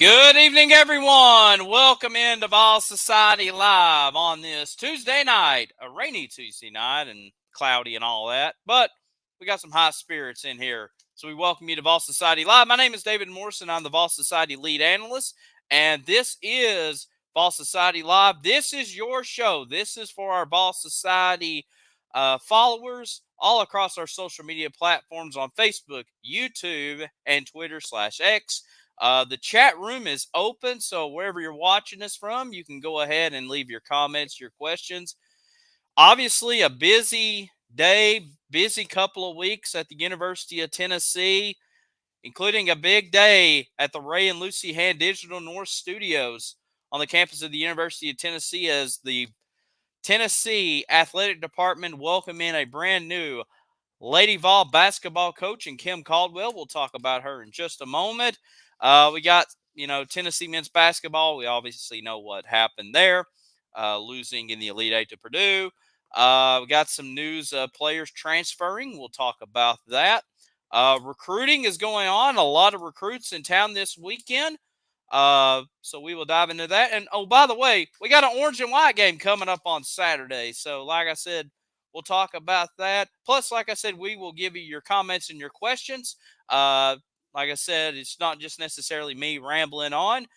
Good evening, everyone. Welcome into Vol Society Live on this Tuesday night, a rainy Tuesday night and cloudy and all that. But we got some high spirits in here. So we welcome you to Vol Society Live. My name is David Morrison. I'm the Vol Society lead analyst. And this is Vol Society Live. This is your show. This is for our Vol Society followers all across our social media platforms on Facebook, YouTube, and Twitter/X. The chat room is open, so wherever you're watching us from, you can go ahead and leave your comments, your questions. Obviously, a busy day, busy couple of weeks at the University of Tennessee, including a big day at the Ray and Lucy Hand Digital North Studios on the campus of the University of Tennessee as the Tennessee Athletic Department welcome in a brand new Lady Vol basketball coach and Kim Caldwell. We'll talk about her in just a moment. We got, Tennessee men's basketball. We obviously know what happened there, losing in the Elite Eight to Purdue. We got some news of players transferring. We'll talk about that. Recruiting is going on. A lot of recruits in town this weekend. So we will dive into that. And, oh, by the way, we got an orange and white game coming up on Saturday. So, like I said, we'll talk about that. Plus, like I said, we will give you your comments and your questions. Like I said, it's not just necessarily me rambling on. If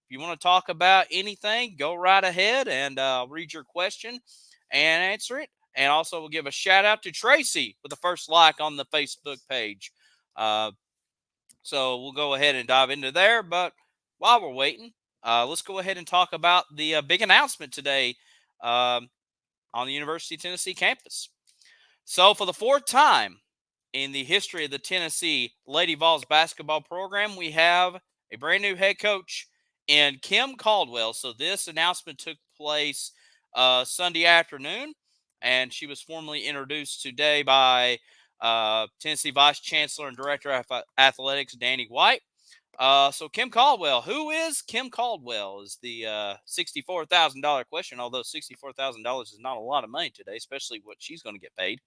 you want to talk about anything, go right ahead and read your question and answer it. And also, we'll give a shout out to Tracy with the first like on the Facebook page. So we'll go ahead and dive into there. But while we're waiting, let's go ahead and talk about the big announcement today on the University of Tennessee campus. So for the fourth time in the history of the Tennessee Lady Vols basketball program, we have a brand new head coach in Kim Caldwell. So this announcement took place Sunday afternoon, and she was formally introduced today by Tennessee Vice Chancellor and Director of Athletics, Danny White. So Kim Caldwell, who is Kim Caldwell, is the $64,000 question, although $64,000 is not a lot of money today, especially what she's going to get paid.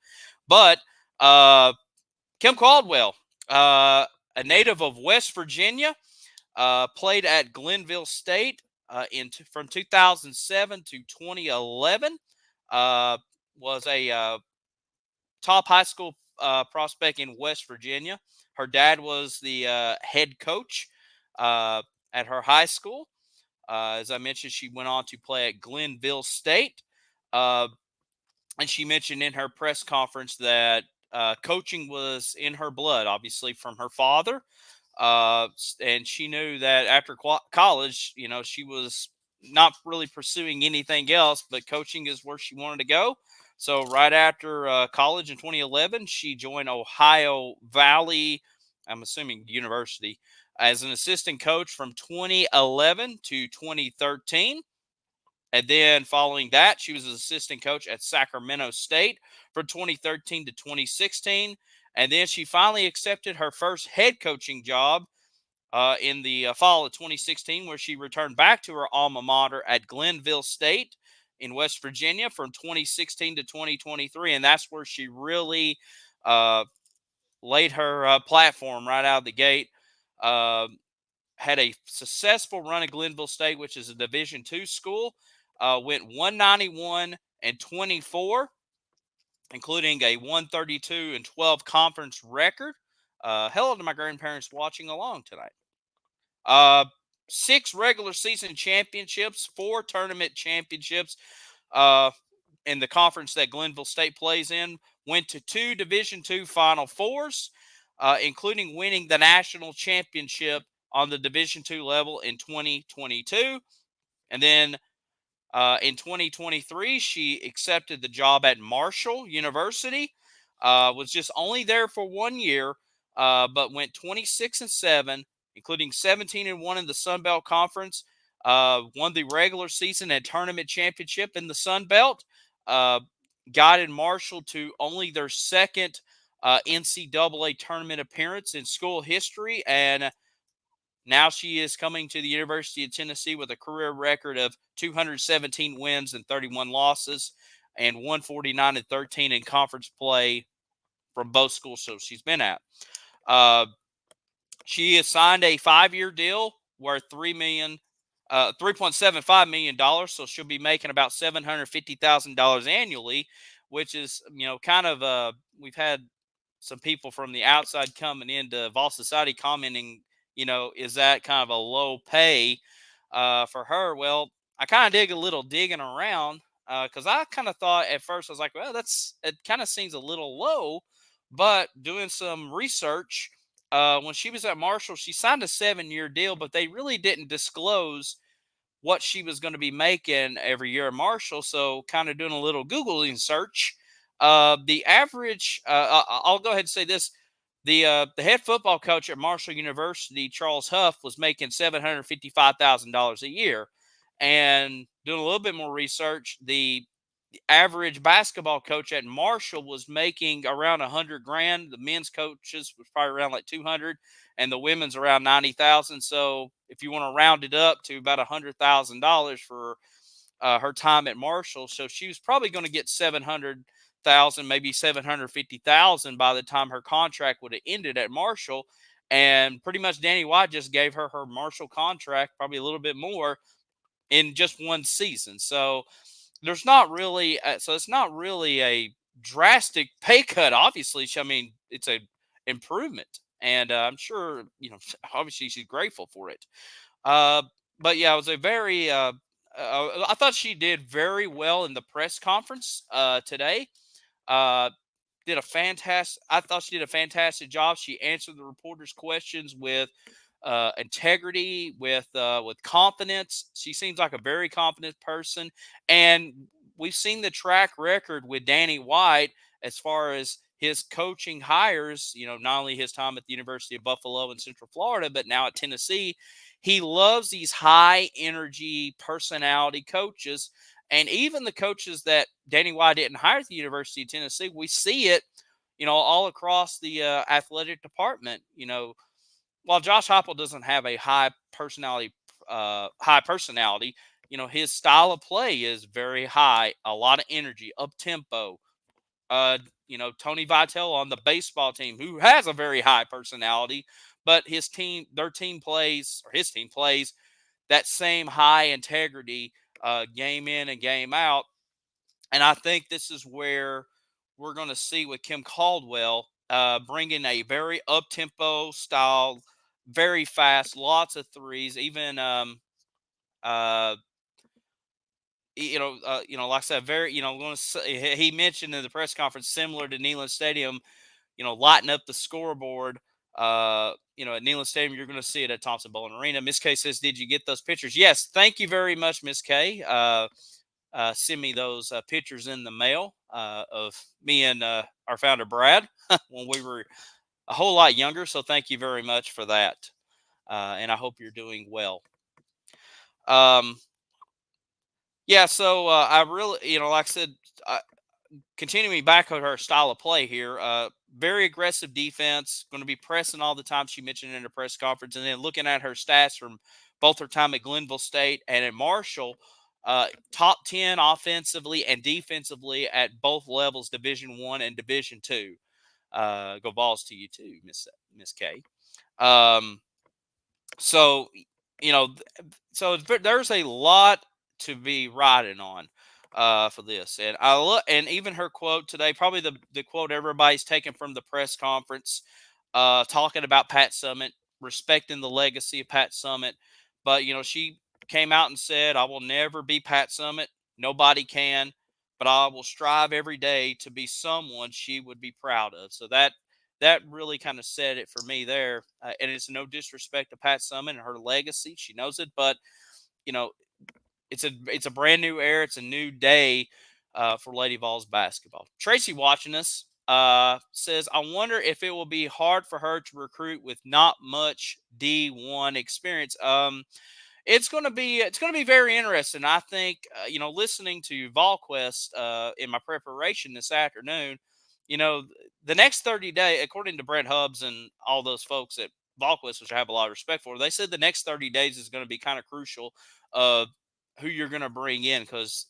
But Kim Caldwell, a native of West Virginia, played at Glenville State from 2007 to 2011, was a top high school prospect in West Virginia. Her dad was the head coach at her high school. As I mentioned, she went on to play at Glenville State. And she mentioned in her press conference that coaching was in her blood, obviously from her father. And she knew that after college, she was not really pursuing anything else, but coaching is where she wanted to go. So right after college in 2011, she joined Ohio Valley, I'm assuming University, as an assistant coach from 2011 to 2013. And then following that, she was an assistant coach at Sacramento State from 2013 to 2016. And then she finally accepted her first head coaching job in the fall of 2016, where she returned back to her alma mater at Glenville State in West Virginia from 2016 to 2023. And that's where she really laid her platform right out of the gate. Had a successful run at Glenville State, which is a Division II school. Went 191-24, including a 132-12 conference record. Hello to my grandparents watching along tonight. 6 regular season championships, 4 tournament championships in the conference that Glenville State plays in. Went to 2 Division II Final Fours, including winning the national championship on the Division II level in 2022. And then in 2023, she accepted the job at Marshall University. Was just only there for 1 year, but went 26-7, including 17-1 in the Sun Belt Conference. Won the regular season and tournament championship in the Sun Belt. Guided Marshall to only their second NCAA tournament appearance in school history, and now she is coming to the University of Tennessee with a career record of 217 wins and 31 losses and 149-13 in conference play from both schools she's been at. She has signed a 5-year deal worth $3.75 million. So she'll be making about $750,000 annually, which is, kind of, we've had some people from the outside coming into Vol Society commenting, is that kind of a low pay for her? Well, I kind of dig a little digging around, because I kind of thought at first, I was like, well, it kind of seems a little low. But doing some research, when she was at Marshall, she signed a 7-year deal, but they really didn't disclose what she was going to be making every year at Marshall. So, kind of doing a little Googling search, the average, I'll go ahead and say this: the head football coach at Marshall University, Charles Huff, was making $755,000 a year. And doing a little bit more research, the average basketball coach at Marshall was making around 100 grand. The men's coaches was probably around like 200, and the women's around 90,000. So if you want to round it up to about $100,000 for her time at Marshall, so she was probably going to get 700,000, maybe 750,000 by the time her contract would have ended at Marshall. And pretty much Danny White just gave her Marshall contract, probably a little bit more, in just one season. So there's not really, so it's not really a drastic pay cut. Obviously, I mean, it's a improvement, and I'm sure, obviously she's grateful for it. Uh, but yeah, it was a very, I thought she did very well in the press conference today. Uh, I thought she did a fantastic job. She answered the reporters' questions with integrity, with confidence. She seems like a very confident person, and we've seen the track record with Danny White as far as his coaching hires. Not only his time at the University of Buffalo in Central Florida, but now at Tennessee. He loves these high energy personality coaches. And even the coaches that Danny White didn't hire at the University of Tennessee, we see it, all across the athletic department. While Josh Heupel doesn't have a high personality, his style of play is very high, a lot of energy, up tempo. Tony Vitello on the baseball team, who has a very high personality, but his team plays that same high integrity game in and game out. And I think this is where we're going to see with Kim Caldwell bringing a very up-tempo style, very fast, lots of threes, even uh, like I said, very, he mentioned in the press conference, similar to Neyland Stadium, lighting up the scoreboard. At Neyland Stadium, you're going to see it at Thompson Bowling Arena. Miss K says, "Did you get those pictures?" Yes, thank you very much, Miss K. Send me those pictures in the mail of me and our founder Brad when we were a whole lot younger. So thank you very much for that, and I hope you're doing well. Yeah, so I really, like I said, continuing back on her style of play here, very aggressive defense, going to be pressing all the time. She mentioned in the press conference, and then looking at her stats from both her time at Glenville State and at Marshall, top 10 offensively and defensively at both levels, Division I and Division II. Go balls to you too, Miss K. So there's a lot to be riding on for this, and and even her quote today, probably the quote everybody's taken from the press conference, talking about Pat Summitt, respecting the legacy of Pat Summitt. But she came out and said, "I will never be Pat Summitt. Nobody can, but I will strive every day to be someone she would be proud of." So that really kind of said it for me there. And it's no disrespect to Pat Summitt and her legacy. She knows it, but it's a brand new era. It's a new day for Lady Vols basketball. Tracy watching us says, "I wonder if it will be hard for her to recruit with not much D1 experience." It's going to be very interesting. I think listening to VolQuest in my preparation this afternoon, the next 30 days, according to Brent Hubbs and all those folks at VolQuest, which I have a lot of respect for, they said the next 30 days is going to be kind of crucial of who you're going to bring in, because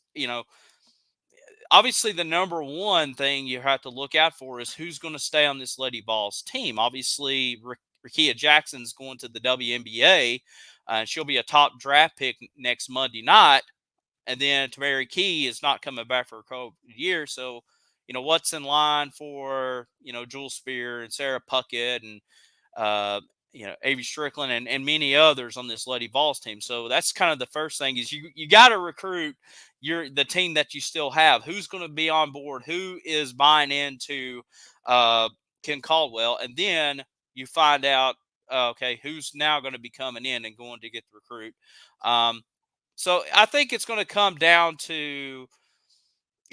obviously the number one thing you have to look out for is who's going to stay on this Lady Vols team. Obviously, Rickea Jackson's going to the WNBA. and she'll be a top draft pick next Monday night. And then Tamari Key is not coming back for a couple year. So, what's in line for, Jewel Spear and Sarah Puckett and, uh, Avi Strickland and many others on this Lady Vols team. So that's kind of the first thing is you got to recruit the team that you still have. Who's going to be on board? Who is buying into Kim Caldwell? And then you find out, okay, who's now going to be coming in and going to get the recruit. So I think it's going to come down to,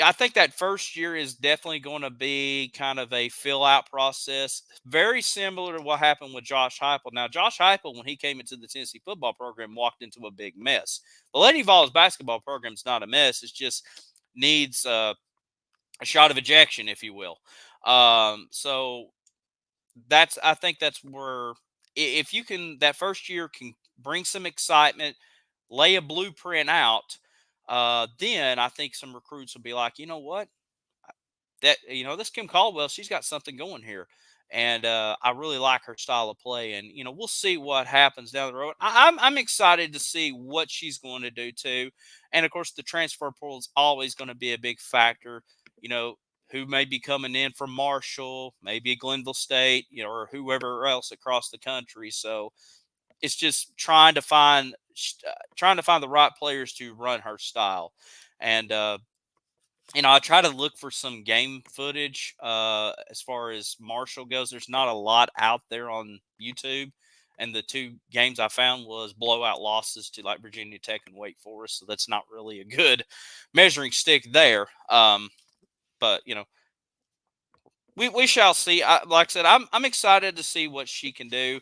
I think that first year is definitely going to be kind of a fill out process, very similar to what happened with Josh Heupel. Now, Josh Heupel, when he came into the Tennessee football program, walked into a big mess. The Lady Vols basketball program is not a mess. It just needs a shot of ejection, if you will. So I think that's where, if you can, that first year can bring some excitement, lay a blueprint out, then I think some recruits will be like, you know what, this Kim Caldwell, she's got something going here, and I really like her style of play, and we'll see what happens down the road. I'm excited to see what she's going to do too, and of course the transfer portal is always going to be a big factor. Who may be coming in from Marshall, maybe Glenville State, or whoever else across the country. So it's just trying to find the right players to run her style. And I try to look for some game footage as far as Marshall goes. There's not a lot out there on YouTube, and the two games I found was blowout losses to like Virginia Tech and Wake Forest. So that's not really a good measuring stick there. But we shall see. Like I said, I'm excited to see what she can do.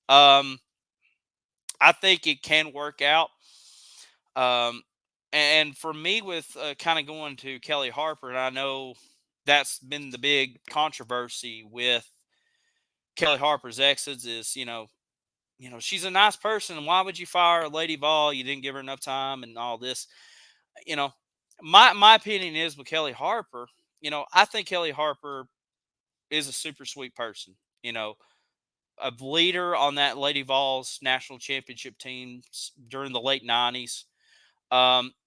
I think it can work out. And for me, with kind of going to Kellie Harper, and I know that's been the big controversy with Kellie Harper's exits is, she's a nice person. Why would you fire Lady Vol? You didn't give her enough time and all this. You know, my opinion is with Kellie Harper, I think Kellie Harper is a super sweet person. A leader on that Lady Vols national championship team during the late 90s.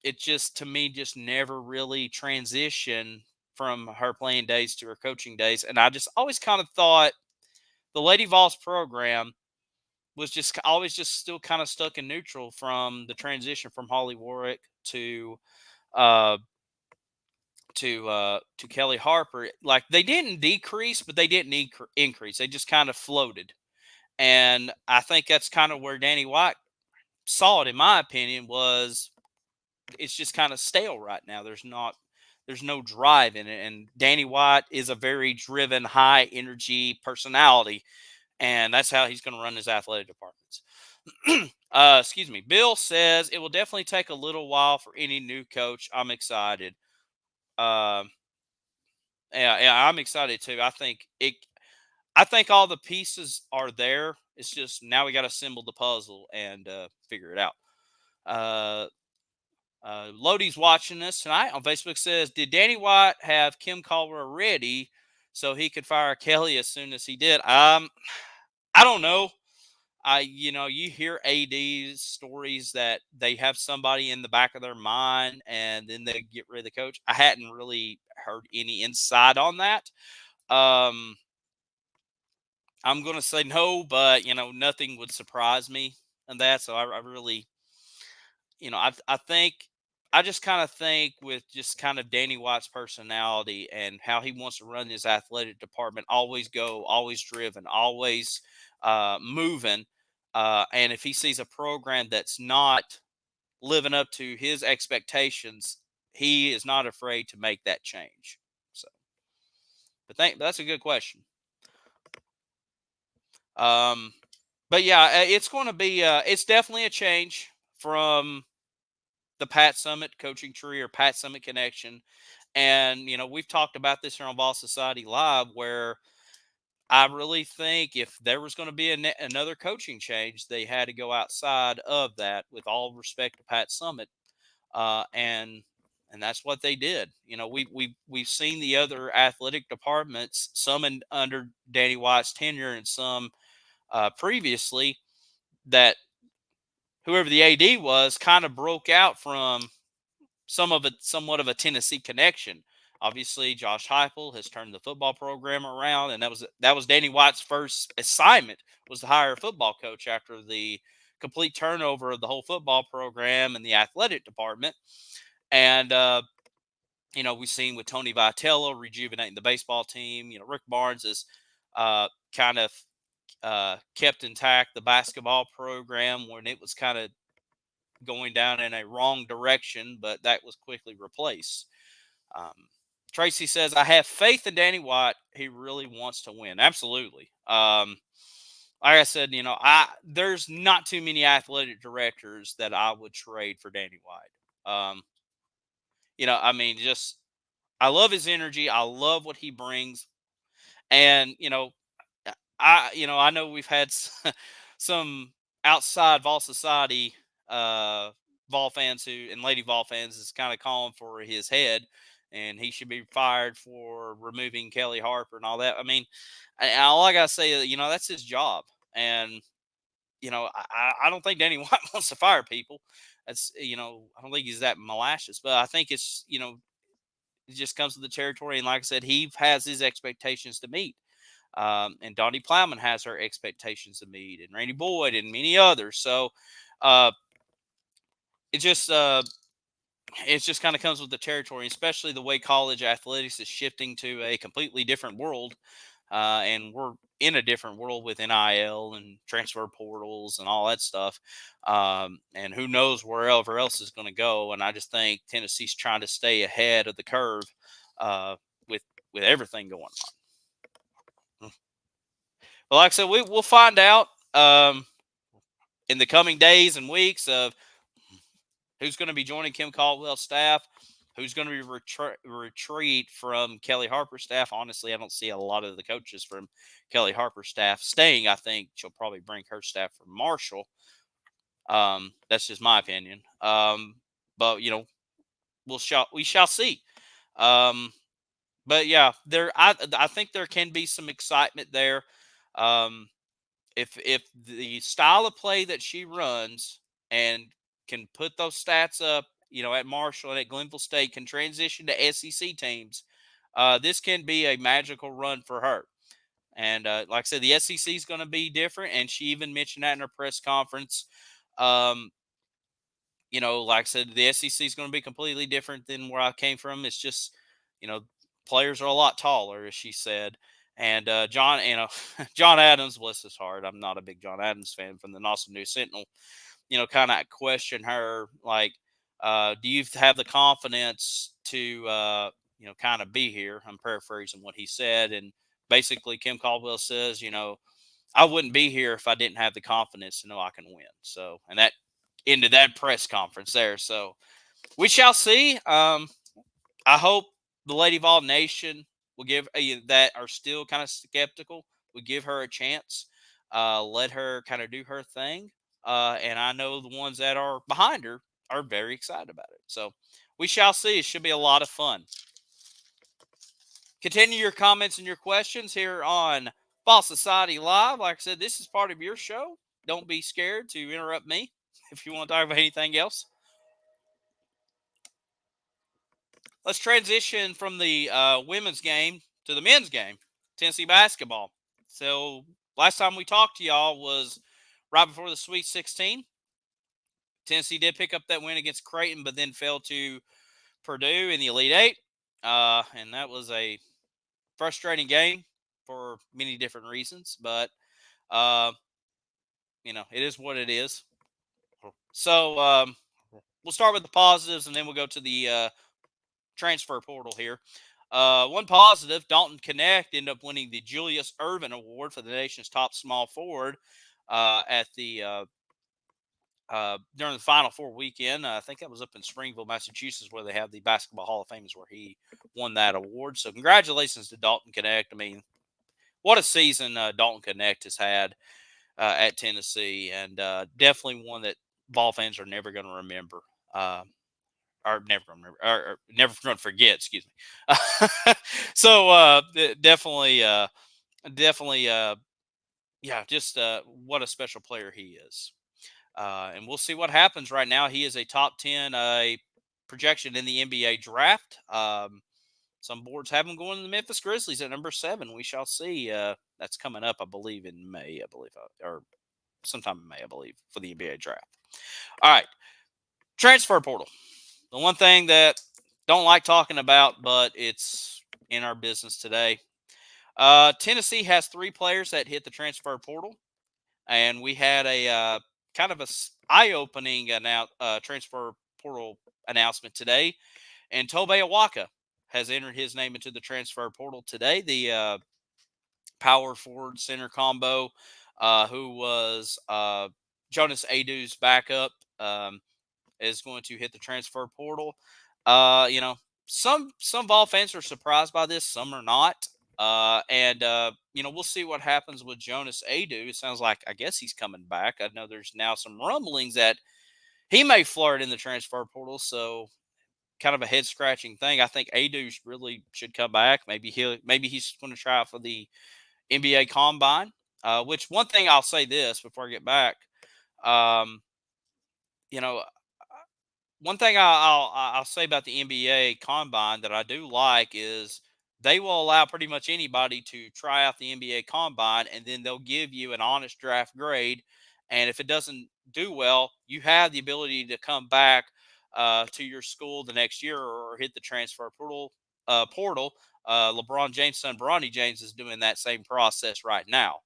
It just, to me, just never really transitioned from her playing days to her coaching days. And I just always kind of thought the Lady Vols program was just always just still kind of stuck in neutral from the transition from Holly Warwick uh, to Kellie Harper. Like, they didn't decrease, but they didn't increase. They just kind of floated. And I think that's kind of where Danny White saw it, in my opinion, was it's just kind of stale right now. There's no drive in it. And Danny White is a very driven, high energy personality. And that's how he's going to run his athletic departments. Excuse me. Bill says it will definitely take a little while for any new coach. I'm excited. Yeah, I'm excited too. I think all the pieces are there. It's just now we got to assemble the puzzle and figure it out. Lodi's watching us tonight on Facebook. Says, did Danny White have Kim Caldwell ready so he could fire Kellie as soon as he did? I don't know. You hear AD stories that they have somebody in the back of their mind and then they get rid of the coach. I hadn't really heard any insight on that. I'm going to say no, but nothing would surprise me in that. So I really, I think, I just kind of think with just kind of Danny White's personality and how he wants to run his athletic department, always driven, always moving. And if he sees a program that's not living up to his expectations, he is not afraid to make that change. So, but that's a good question. But yeah, it's going to be, it's definitely a change from the Pat Summitt coaching tree or Pat Summitt connection. And, we've talked about this here on Vol Society Live, where I really think if there was going to be another coaching change, they had to go outside of that, with all respect to Pat Summitt. And that's what they did. We've seen the other athletic departments, some under Danny White's tenure and some previously, that whoever the AD was, kind of broke out from somewhat of a Tennessee connection. Obviously, Josh Heupel has turned the football program around, and that was Danny White's first assignment, was to hire a football coach after the complete turnover of the whole football program and the athletic department. And we've seen with Tony Vitello rejuvenating the baseball team. Rick Barnes has kind of kept intact the basketball program when it was kind of going down in a wrong direction, but that was quickly replaced. Um, Tracy says, I have faith in Danny White. He really wants to win. Absolutely. Like I said, there's not too many athletic directors that I would trade for Danny White. I mean, just I love his energy. I love what he brings. And, I know we've had some outside Vol Society Vol fans and Lady Vol fans is kind of calling for his head, and he should be fired for removing Kelly Harper and all that. I mean, all I gotta say is, that's his job, and I don't think Danny White wants to fire people. That's I don't think he's that malicious, but I think it's it just comes to the territory, and like I said, he has his expectations to meet. And Donnie Plowman has her expectations to meet, and Randy Boyd and many others. So uh, it just kind of comes with the territory, especially the way college athletics is shifting to a completely different world. And we're in a different world with NIL and transfer portals and all that stuff. And who knows wherever else is going to go. And I just think Tennessee's trying to stay ahead of the curve uh, with everything going on. Well, like I said, we'll find out in the coming days and weeks of who's going to be joining Kim Caldwell's staff, who's going to be retreat from Kelly Harper's staff. Honestly, I don't see a lot of the coaches from Kelly Harper's staff staying. I think she'll probably bring her staff from Marshall. That's just my opinion. But we shall see. But yeah, I think there can be some excitement there. If the style of play that she runs and can put those stats up, at Marshall and at Glenville State, can transition to SEC teams, this can be a magical run for her. And like I said, the SEC is going to be different, and she even mentioned that in her press conference. Like I said, the SEC is going to be completely different than where I came from. It's just, players are a lot taller, as she said. And John, John Adams, bless his heart. I'm not a big John Adams fan from the Austin News Sentinel. Kind of question her like, do you have the confidence to, kind of be here? I'm paraphrasing what he said, and basically Kim Caldwell says, I wouldn't be here if I didn't have the confidence to know I can win. So, and that ended that press conference there. So we shall see. I hope the Lady Vol Nation will give that are still kind of skeptical. Will give her a chance. Let her kind of do her thing. And I know the ones that are behind her are very excited about it. So we shall see. It should be a lot of fun. Continue your comments and your questions here on Vol Society Live. Like I said, this is part of your show. Don't be scared to interrupt me if you want to talk about anything else. Let's transition from the women's game to the men's game, Tennessee basketball. So last time we talked to y'all was right before the Sweet 16. Tennessee did pick up that win against Creighton, but then fell to Purdue in the Elite Eight. And that was a frustrating game for many different reasons. But, it is what it is. So we'll start with the positives, and then we'll go to the transfer portal here. One positive, Dalton Knecht ended up winning the Julius Erving Award for the nation's top small forward at the during the Final Four weekend. I think that was up in Springville, Massachusetts, where they have the Basketball Hall of Fame, is where he won that award. So congratulations to Dalton Knecht. I mean, what a season Dalton Knecht has had at Tennessee, and definitely one that Vol fans are never going to remember. Or never going to remember, or never going to forget. Excuse me. So definitely, yeah, just what a special player he is. And we'll see what happens. Right now, he is a top 10 projection in the NBA draft. Some boards have him going to the Memphis Grizzlies at number 7. We shall see. That's coming up, I believe, in May, or sometime in May, I believe, for the NBA draft. All right, transfer portal. The one thing that don't like talking about, but it's in our business today. Tennessee has 3 players that hit the transfer portal, and we had a kind of a eye-opening transfer portal announcement today. And Tobe Awaka has entered his name into the transfer portal today. The power forward center combo, who was Jonas Aidoo's backup, is going to hit the transfer portal. You know, some Vol fans are surprised by this, some are not. And you know, we'll see what happens with Jonas Aidoo. It sounds like, I guess he's coming back. I know there's now some rumblings that he may flirt in the transfer portal, so kind of a head scratching thing. I think Aidoo really should come back. Maybe he's going to try out for the NBA Combine. Which, one thing I'll say this before I get back, um, you know, one thing I'll say about the NBA Combine that I do like is they will allow pretty much anybody to try out the NBA Combine, and then they'll give you an honest draft grade. And if it doesn't do well, you have the ability to come back to your school the next year or hit the transfer portal. LeBron James' son, Bronny James, is doing that same process right now.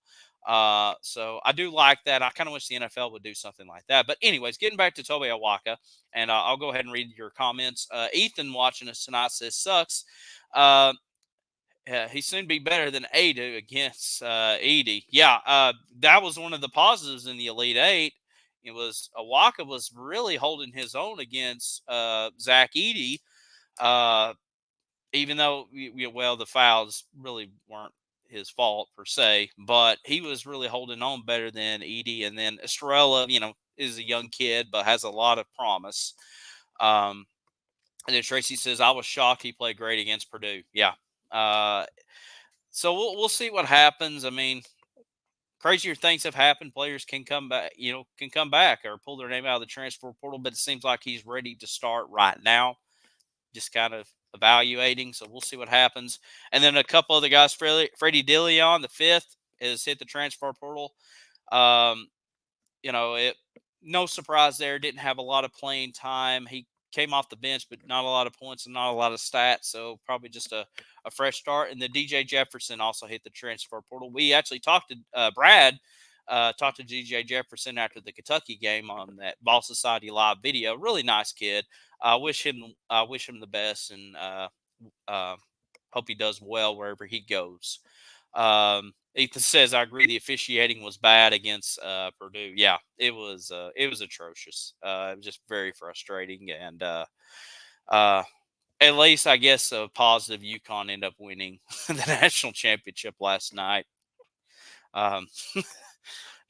So I do like that. I kind of wish the NFL would do something like that. But anyways, getting back to Tobe Awaka, and I'll go ahead and read your comments. Ethan watching us tonight says, sucks. He soon be better than Aidoo against Edey. Yeah, that was one of the positives in the Elite Eight. It was Awaka was really holding his own against Zach Edey, even though the fouls really weren't his fault per se, but he was really holding on better than Edey. And then Estrella, is a young kid but has a lot of promise. And then Tracy says, I was shocked he played great against Purdue. Yeah. So we'll see what happens. I mean, crazier things have happened. Players can come back, or pull their name out of the transfer portal, but it seems like he's ready to start right now. Just kind of evaluating. So we'll see what happens. And then a couple other guys, Freddie Dilion, the 5th, has hit the transfer portal. No surprise there. Didn't have a lot of playing time. He came off the bench, but not a lot of points and not a lot of stats. So probably just a fresh start. And the DJ Jefferson also hit the transfer portal. We actually talked to Brad, talked to DJ Jefferson after the Kentucky game on that Ball Society Live video. Really nice kid. I wish him the best, and hope he does well wherever he goes. Ethan says, I agree the officiating was bad against Purdue. Yeah, it was atrocious. It was just very frustrating. And at least, I guess, a positive, UConn ended up winning the national championship last night.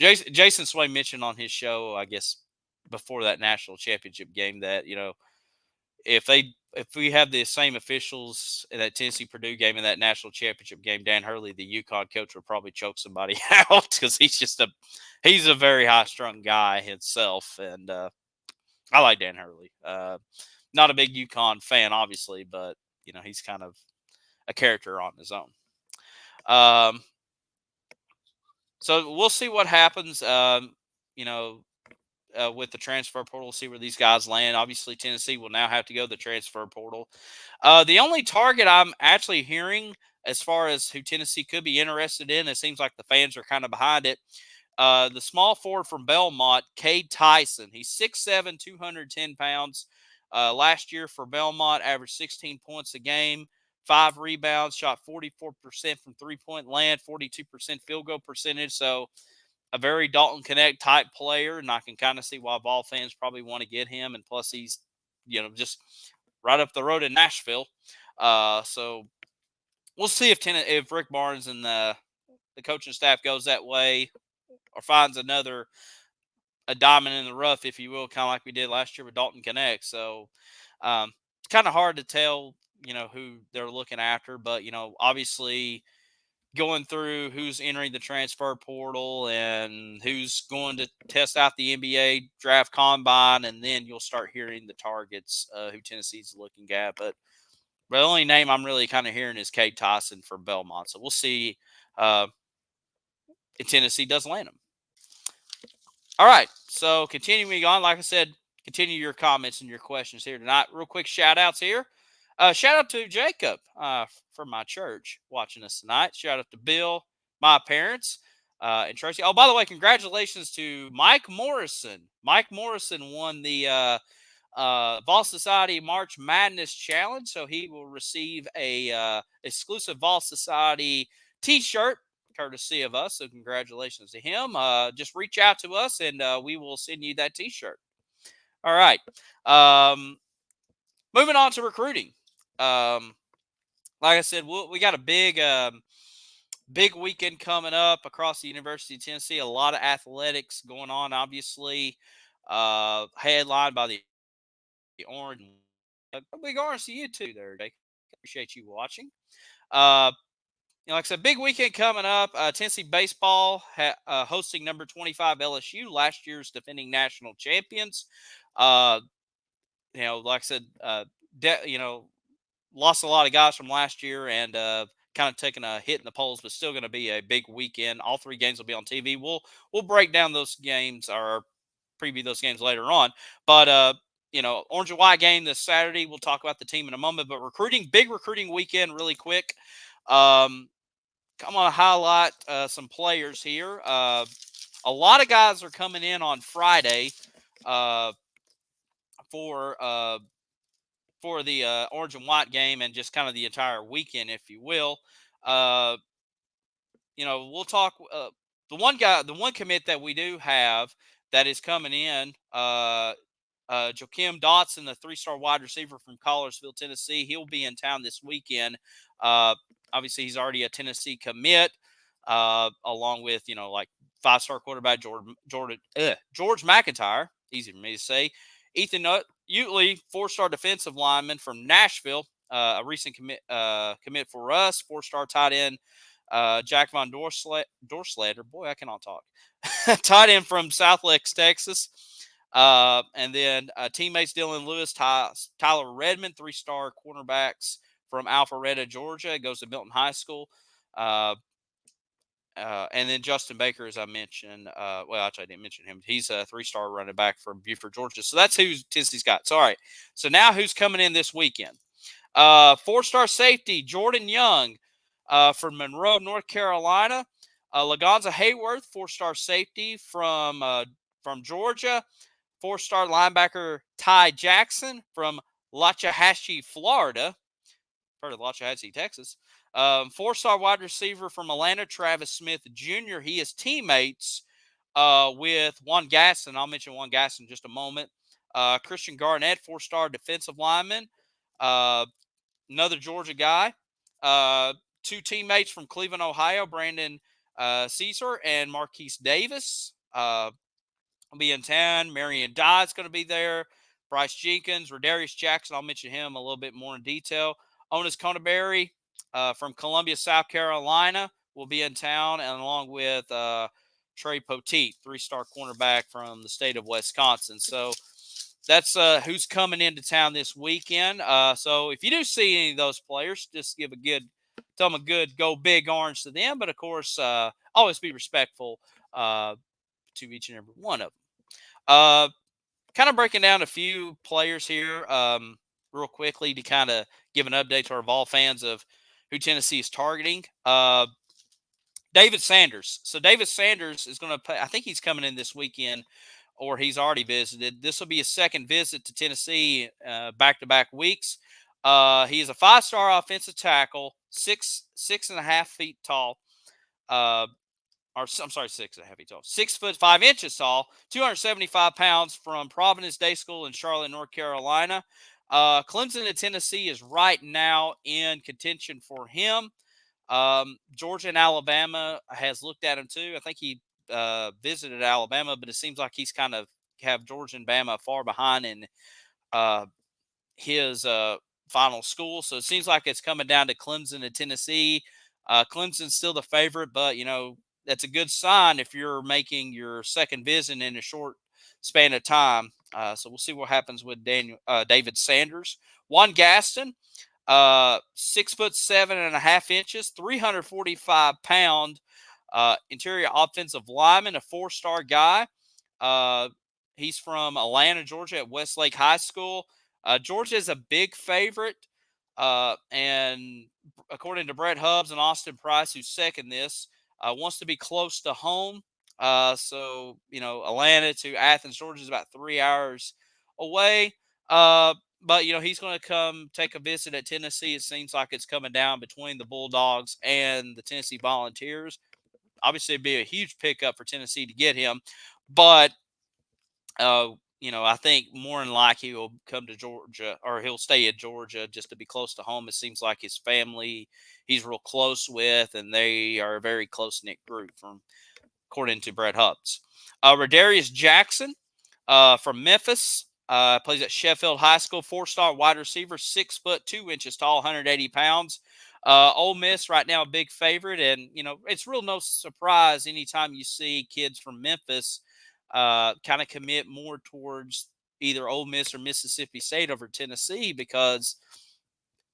Jason Sway mentioned on his show, I guess, before that national championship game that, if we have the same officials in that Tennessee Purdue game and that national championship game, Dan Hurley, the UConn coach, would probably choke somebody out because he's a very high strung guy himself. And I like Dan Hurley. Not a big UConn fan, obviously, but he's kind of a character on his own. So we'll see what happens. With the transfer portal, see where these guys land. Obviously, Tennessee will now have to go to the transfer portal. The only target I'm actually hearing as far as who Tennessee could be interested in, it seems like the fans are kind of behind it. The small forward from Belmont, Cade Tyson. He's 6'7", 210 pounds. Last year for Belmont, averaged 16 points a game, 5 rebounds, shot 44% from three-point land, 42% field goal percentage. So a very Dalton Connect type player, and I can kind of see why Vol fans probably want to get him. And plus, he's just right up the road in Nashville. So we'll see if Rick Barnes and the coaching staff goes that way or finds a diamond in the rough, if you will, kind of like we did last year with Dalton Connect. So it's kind of hard to tell, who they're looking after. But, obviously going through who's entering the transfer portal and who's going to test out the NBA draft combine, and then you'll start hearing the targets who Tennessee's looking at. But the only name I'm really kind of hearing is Cade Tyson from Belmont. So we'll see if Tennessee does land him. All right. So continuing on, like I said, continue your comments and your questions here tonight. Real quick shout outs here. Shout out to Jacob from my church watching us tonight. Shout out to Bill, my parents, and Tracy. Oh, by the way, congratulations to Mike Morrison. Mike Morrison won the Vol Society March Madness Challenge, so he will receive a exclusive Vol Society T-shirt courtesy of us. So congratulations to him. Just reach out to us, and we will send you that T-shirt. All right. Moving on to recruiting. Like I said, we got a big weekend coming up across the University of Tennessee. A lot of athletics going on, obviously. Headlined by the Orange. A big orange to you too there, Jake. Appreciate you watching. Like I said, big weekend coming up. Tennessee baseball hosting number 25 LSU, last year's defending national champions. Like I said, lost a lot of guys from last year and kind of taking a hit in the polls, but still going to be a big weekend. All 3 games will be on TV. We'll break down those games or preview those games later on. But orange and white game this Saturday. We'll talk about the team in a moment. But big recruiting weekend, really quick. I'm going to highlight some players here. A lot of guys are coming in on Friday for the orange and white game and just kind of the entire weekend, if you will. We'll talk. The one commit that we do have that is coming in, Joakim Dotson, the 3-star wide receiver from Collinsville, Tennessee. He'll be in town this weekend. Obviously, he's already a Tennessee commit, along with, like 5-star quarterback George McIntyre. Easy for me to say. Ethan Utley, 4-star defensive lineman from Nashville, a recent commit for us. 4-star tight end Jack Von Dorsleder. Boy, I cannot talk. Tight end from Southlake, Texas. And then teammates Dylan Lewis, Tyler Redmond, 3-star cornerbacks from Alpharetta, Georgia. Goes to Milton High School. And then Justin Baker, as I mentioned. Actually, I didn't mention him. He's a 3-star running back from Buford, Georgia. So that's who Tennessee's got. So, all right. So now who's coming in this weekend? 4-star safety Jordan Young from Monroe, North Carolina. Lagonza Hayworth, 4-star safety from Georgia. 4-star linebacker Ty Jackson from Lochahatchee, Florida. Part of Lochahatchee, Texas. 4-star wide receiver from Atlanta, Travis Smith Jr. He is teammates with Juan Gasson. I'll mention Juan Gasson in just a moment. Christian Garnett, 4-star defensive lineman. Another Georgia guy. 2 teammates from Cleveland, Ohio, Brandon Caesar and Marquise Davis. Will be in town. Marion Dodd's going to be there. Bryce Jenkins, Rodarius Jackson. I'll mention him a little bit more in detail. Onis Conaberry from Columbia, South Carolina, will be in town, and along with Trey Poteet, 3-star cornerback from the state of Wisconsin. So that's who's coming into town this weekend. So if you do see any of those players, just tell them a good go big orange to them. But of course, always be respectful to each and every one of them. Kind of breaking down a few players here real quickly to kind of give an update to our Vol fans of who Tennessee is targeting. David Sanders. So David Sanders is going to play. I think he's coming in this weekend, or he's already visited. This will be his second visit to Tennessee back-to-back weeks. He is a 5-star offensive tackle, 6.5 feet tall. I'm sorry, 6.5 feet tall. 6 foot 5 inches tall, 275 pounds, from Providence Day School in Charlotte, North Carolina. Clemson and Tennessee is right now in contention for him. Georgia and Alabama has looked at him too. I think he visited Alabama, but it seems like he's kind of have Georgia and Bama far behind in his final school. So it seems like it's coming down to Clemson and Tennessee. Clemson's still the favorite, but that's a good sign if you're making your second visit in a short span of time. So we'll see what happens with David Sanders. Juan Gaston, 6'7.5" 345 pound, interior offensive lineman, a 4-star guy. Uh, he's from Atlanta, Georgia, at Westlake High School. Georgia is a big favorite, and according to Brett Hubbs and Austin Price, who second this, wants to be close to home. So Atlanta to Athens, Georgia is about 3 hours away. But he's going to come take a visit at Tennessee. It seems like it's coming down between the Bulldogs and the Tennessee Volunteers. Obviously, it'd be a huge pickup for Tennessee to get him, but I think more than likely he'll come to Georgia, or he'll stay at Georgia just to be close to home. It seems like his family he's real close with, and they are a very close knit group, according to Brett Hubbs. Radarius Jackson, from Memphis, plays at Sheffield High School. 4-star wide receiver, 6'2" tall, 180 pounds. Ole Miss right now a big favorite, and it's real no surprise anytime you see kids from Memphis kind of commit more towards either Ole Miss or Mississippi State over Tennessee, because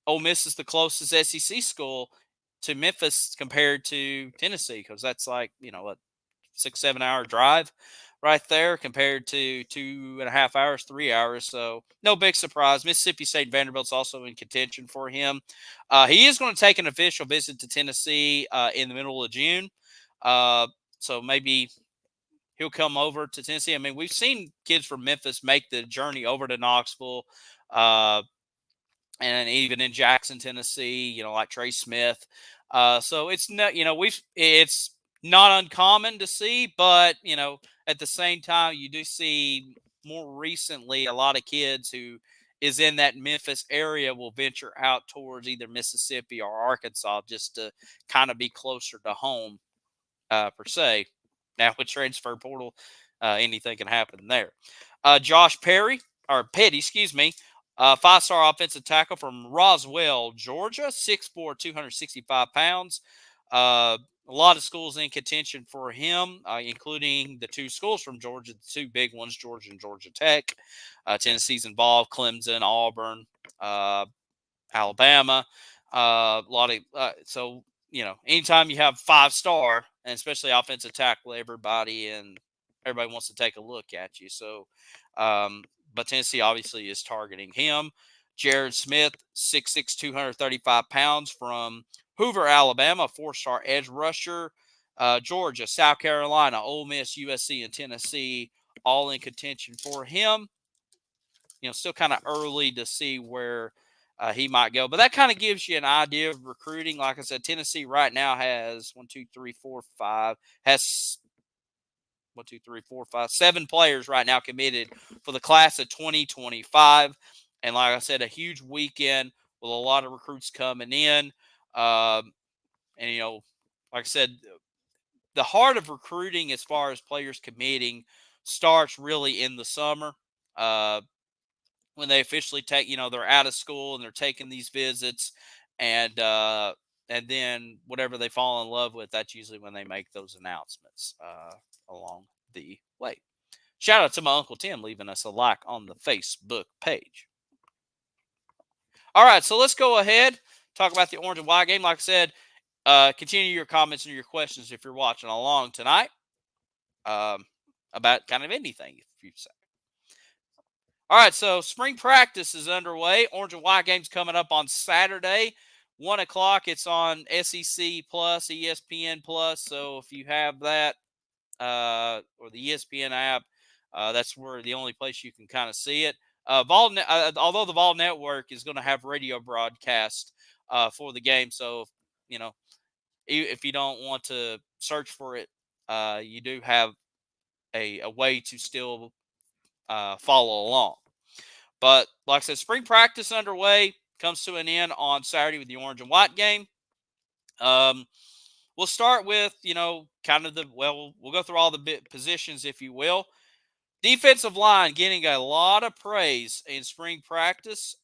Ole Miss is the closest SEC school to Memphis compared to Tennessee, because that's like a 6-7 hour drive right there compared to 2.5 hours, 3 hours. So no big surprise. Mississippi State Vanderbilt's also in contention for him. He is going to take an official visit to Tennessee in the middle of June. So maybe he'll come over to Tennessee. I mean, we've seen kids from Memphis make the journey over to Knoxville, and even in Jackson, Tennessee, like Trey Smith. So it's not, it's not uncommon to see, but at the same time, you do see more recently a lot of kids who is in that Memphis area will venture out towards either Mississippi or Arkansas just to kind of be closer to home, per se. Now with transfer portal, anything can happen there. Josh Perry, or Petty, excuse me, 5-star offensive tackle from Roswell, Georgia, 6'4", 265 pounds. A lot of schools in contention for him, including the two schools from Georgia, the two big ones, Georgia and Georgia Tech. Tennessee's involved, Clemson, Auburn, Alabama. A lot of so anytime you have 5-star, and especially offensive tackle, everybody wants to take a look at you. So, but Tennessee obviously is targeting him. Jared Smith, 6'6", 235 pounds, from Hoover, Alabama, 4-star edge rusher. Georgia, South Carolina, Ole Miss, USC, and Tennessee all in contention for him. Still kind of early to see where he might go, but that kind of gives you an idea of recruiting. Like I said, Tennessee right now has 7 players right now committed for the class of 2025. And like I said, a huge weekend with a lot of recruits coming in. And like I said, the heart of recruiting as far as players committing starts really in the summer. When they officially take, they're out of school and they're taking these visits, and then whatever they fall in love with, that's usually when they make those announcements along the way. Shout out to my Uncle Tim leaving us a like on the Facebook page. All right, so let's go ahead, talk about the orange and white game. Like I said, continue your comments and your questions if you're watching along tonight, about kind of anything, if you say. All right, so spring practice is underway. Orange and white game's coming up on Saturday, 1 o'clock. It's on SEC Plus, ESPN Plus. So if you have that, or the ESPN app, that's where the only place you can kind of see it. Although the Vol Network is going to have radio broadcast for the game, so if you don't want to search for it, you do have a way to still follow along. But like I said, spring practice underway, comes to an end on Saturday with the orange and white game. We'll start with, kind of we'll go through all the positions, if you will. Defensive line getting a lot of praise in spring practice.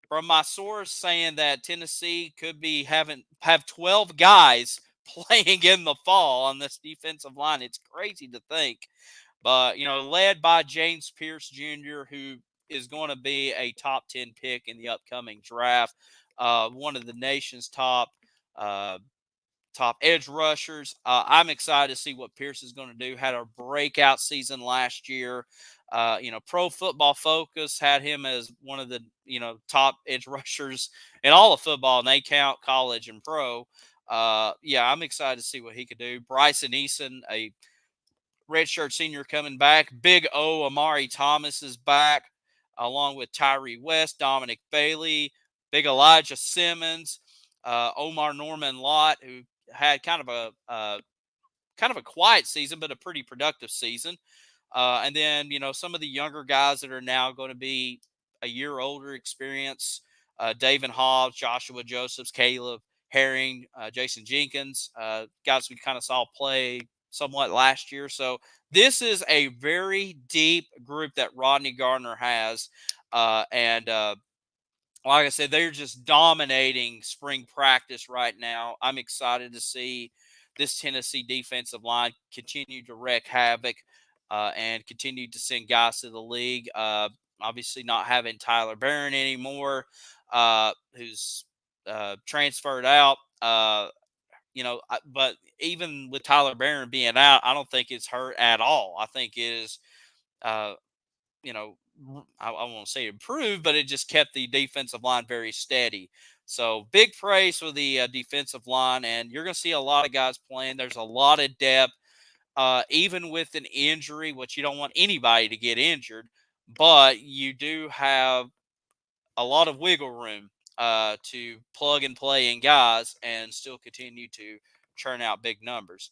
from my source saying that Tennessee could be have 12 guys playing in the fall on this defensive line. It's crazy to think. But, led by James Pierce Jr., who is going to be a top 10 pick in the upcoming draft, one of the nation's uh, top edge rushers. I'm excited to see what Pierce is going to do. Had a breakout season last year. Pro Football Focus had him as one of the top edge rushers in all of football, and they count college and pro. Yeah, I'm excited to see what he could do. Bryson Eason, a redshirt senior coming back. Big O Amari Thomas is back, along with Tyree West, Dominic Bailey, Big Elijah Simmons, Omar Norman Lott, who had kind of a quiet season, but a pretty productive season. And then some of the younger guys that are now going to be a year older experience. David Hobbs, Joshua Josephs, Caleb Herring, Jason Jenkins, guys we kind of saw play somewhat last year. So this is a very deep group that Rodney Gardner has. And like I said, they're just dominating spring practice right now. I'm excited to see this Tennessee defensive line continue to wreak havoc and continue to send guys to the league. Obviously, not having Tyler Barron anymore, who's transferred out. But even with Tyler Barron being out, I don't think it's hurt at all. I think it is, uh, you know, I won't say improved, but it just kept the defensive line very steady. So big praise for the defensive line, and you're going to see a lot of guys playing. There's a lot of depth, even with an injury, which you don't want anybody to get injured, but you do have a lot of wiggle room to plug and play in guys and still continue to churn out big numbers.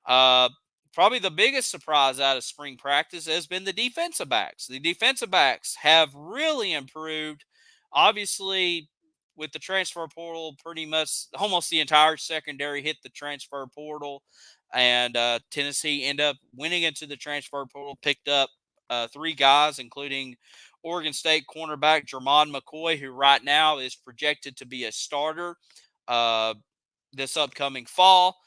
Uh, Probably the biggest surprise out of spring practice has been the defensive backs. The defensive backs have really improved. Obviously, with the transfer portal, pretty much almost the entire secondary hit the transfer portal, and Tennessee ended up winning into the transfer portal, picked up three guys, including Oregon State cornerback Jermon McCoy, who right now is projected to be a starter uh, this upcoming fall.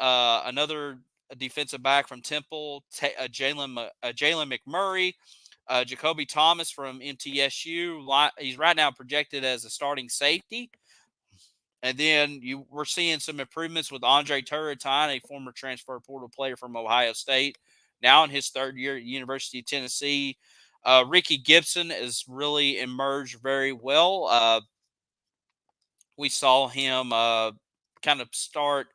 Another defensive back from Temple, Jalen McMurray, Jacoby Thomas from MTSU. He's right now projected as a starting safety. And then we're seeing some improvements with Andre Turretin, a former transfer portal player from Ohio State, now in his third year at University of Tennessee. Ricky Gibson has really emerged very well. We saw him kind of start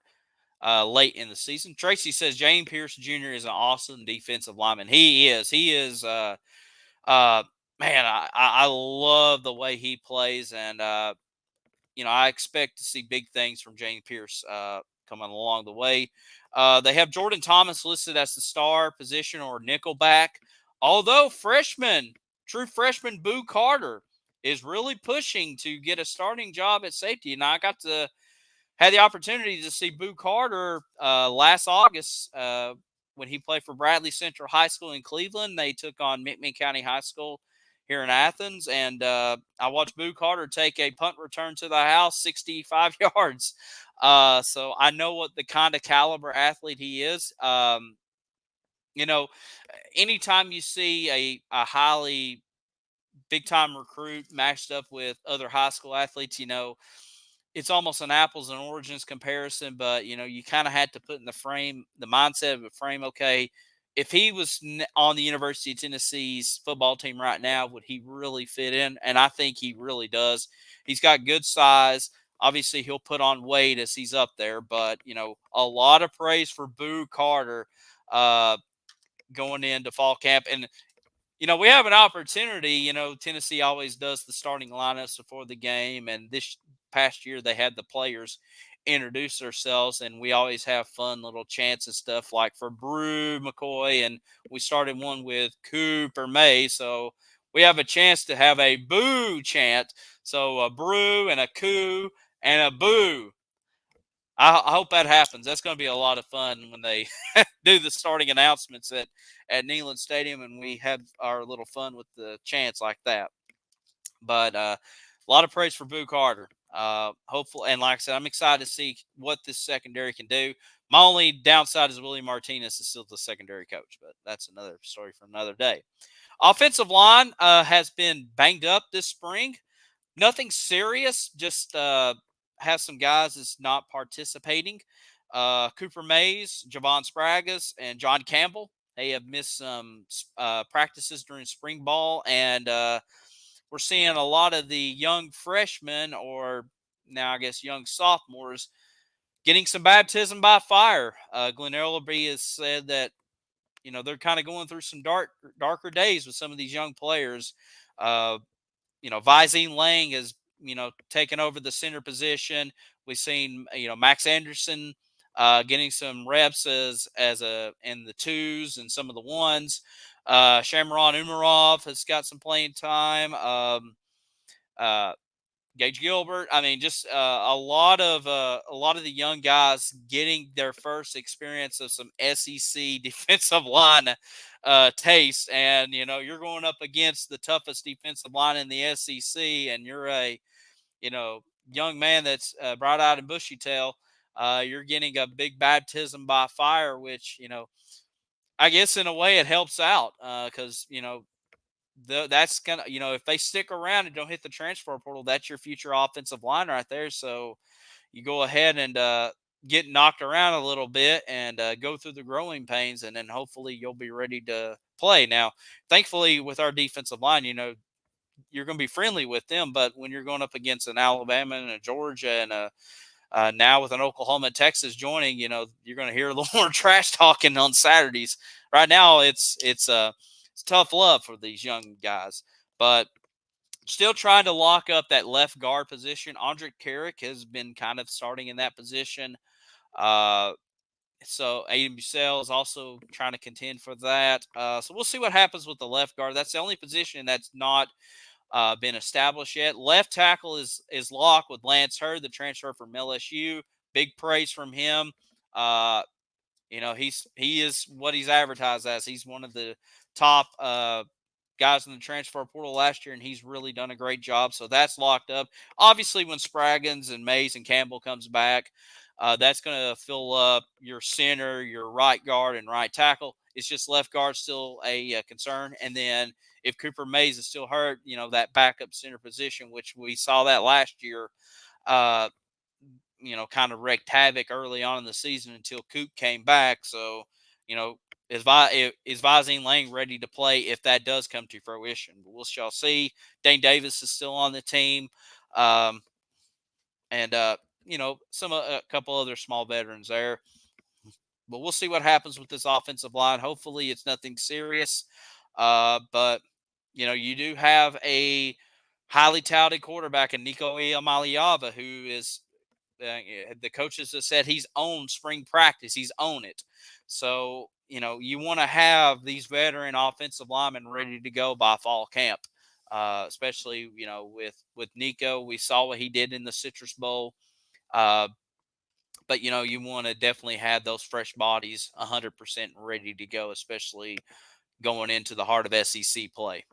late in the season. Tracy says James Pierce Jr. is an awesome defensive lineman. He is. He is. Man, I love the way he plays, and I expect to see big things from James Pierce coming along the way. They have Jordan Thomas listed as the star position or nickelback, although true freshman Boo Carter is really pushing to get a starting job at safety. And I had the opportunity to see Boo Carter last August when he played for Bradley Central High School in Cleveland. They took on McMinn County High School here in Athens, and I watched Boo Carter take a punt return to the house 65 yards. So I know what the kind of caliber athlete he is. You know, Anytime you see a highly big time recruit matched up with other high school athletes, it's almost an apples and oranges comparison, but you kind of had to put in the mindset of a frame. Okay, if he was on the University of Tennessee's football team right now, would he really fit in? And I think he really does. He's got good size. Obviously, he'll put on weight as he's up there, but a lot of praise for Boo Carter uh, going into fall camp. And we have an opportunity. Tennessee always does the starting lineups before the game, and this past year they had the players introduce themselves, and we always have fun little chants and stuff like for Brew McCoy, and we started one with Cooper May, so we have a chance to have a boo chant. So a brew and a coo and a boo. I hope that happens. That's going to be a lot of fun when they do the starting announcements at Neyland Stadium, and we have our little fun with the chants like that. But a lot of praise for Boo Carter. Hopefully, and like I said, I'm excited to see what this secondary can do. My only downside is Willie Martinez is still the secondary coach, but that's another story for another day. Offensive line has been banged up this spring. Nothing serious, just have some guys that's not participating. Cooper Mays, Javon Spragus, and John Campbell. They have missed some practices during spring ball, and we're seeing a lot of the young freshmen, or now I guess young sophomores, getting some baptism by fire. Glenn Ellerby has said that they're kind of going through some darker days with some of these young players. Visine Lang has taken over the center position. We've seen Max Anderson getting some reps as a in the twos and some of the ones. Shamron Umarov has got some playing time. Uh, Gage Gilbert. I mean, just a lot of the young guys getting their first experience of some SEC defensive line taste, and you're going up against the toughest defensive line in the SEC, and you're a young man that's bright-eyed and bushy-tailed. You're getting a big baptism by fire, which I guess in a way it helps out because that's gonna if they stick around and don't hit the transfer portal, that's your future offensive line right there. So you go ahead and get knocked around a little bit and go through the growing pains, and then hopefully you'll be ready to play. Now, thankfully, with our defensive line, you're going to be friendly with them, but when you're going up against an Alabama and a Georgia and now with an Oklahoma and Texas joining, you're going to hear a little more trash talking on Saturdays. Right now, it's tough love for these young guys, but still trying to lock up that left guard position. Andre Carrick has been kind of starting in that position. So Aiden Bussell is also trying to contend for that. So we'll see what happens with the left guard. That's the only position that's not been established yet. Left tackle is locked with Lance Hurd, the transfer from LSU. Big praise from him. He is what he's advertised as. He's one of the top guys in the transfer portal last year, and he's really done a great job. So that's locked up. Obviously, when Spraggins and Mays and Campbell comes back, that's going to fill up your center, your right guard, and right tackle. It's just left guard still a concern. And then if Cooper Mays is still hurt, that backup center position, which we saw that last year, uh, kind of wreaked havoc early on in the season until Coop came back. So, is Visine Lang ready to play if that does come to fruition? But we shall see. Dane Davis is still on the team. And a couple other small veterans there. But we'll see what happens with this offensive line. Hopefully it's nothing serious. But, you do have a highly touted quarterback in Nico Iamaleava, who is the coaches have said he's owned spring practice. He's owned it. So, you want to have these veteran offensive linemen ready to go by fall camp. Especially, with Nico, we saw what he did in the Citrus Bowl. But, you want to definitely have those fresh bodies 100% ready to go, especially going into the heart of SEC play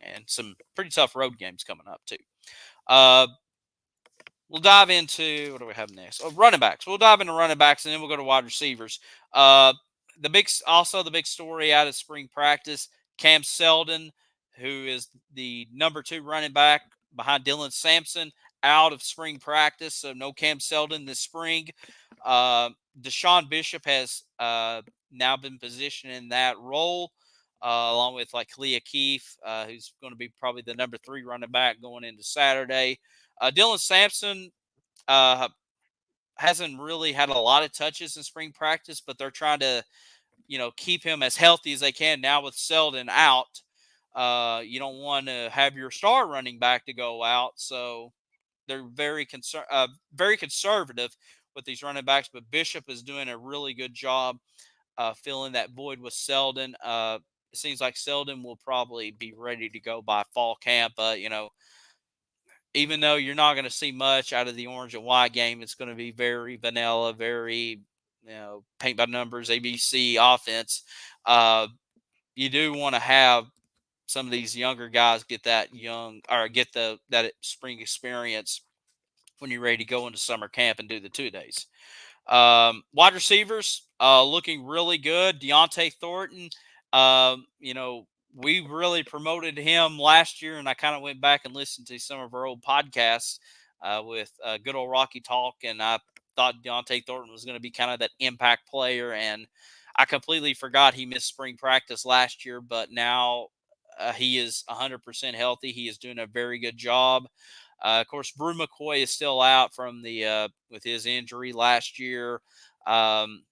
and some pretty tough road games coming up too. We'll dive into, what do we have next? Oh, running backs. We'll dive into running backs, and then we'll go to wide receivers. The big story out of spring practice, Cam Seldon, who is the number 2 running back behind Dylan Sampson, out of spring practice, so no Cam Seldon this spring. Deshaun Bishop has now been positioned in that role, along with like Kalia Keefe, who's going to be probably the number 3 running back going into Saturday. Dylan Sampson hasn't really had a lot of touches in spring practice, but they're trying to, keep him as healthy as they can. Now with Seldon out, you don't want to have your star running back to go out, so they're very conservative with these running backs. But Bishop is doing a really good job filling that void with Seldon. It seems like Seldon will probably be ready to go by fall camp. Even though you're not going to see much out of the orange and white game, it's going to be very vanilla, very, paint by numbers, ABC offense. You do want to have some of these younger guys get that that spring experience when you're ready to go into summer camp and do the 2 days. Wide receivers looking really good. Deontay Thornton, we really promoted him last year, and I kind of went back and listened to some of our old podcasts with good old Rocky Talk, and I thought Deontay Thornton was going to be kind of that impact player, and I completely forgot he missed spring practice last year, but now he is 100% healthy. He is doing a very good job. Of course, Brew McCoy is still out from the with his injury last year. Um,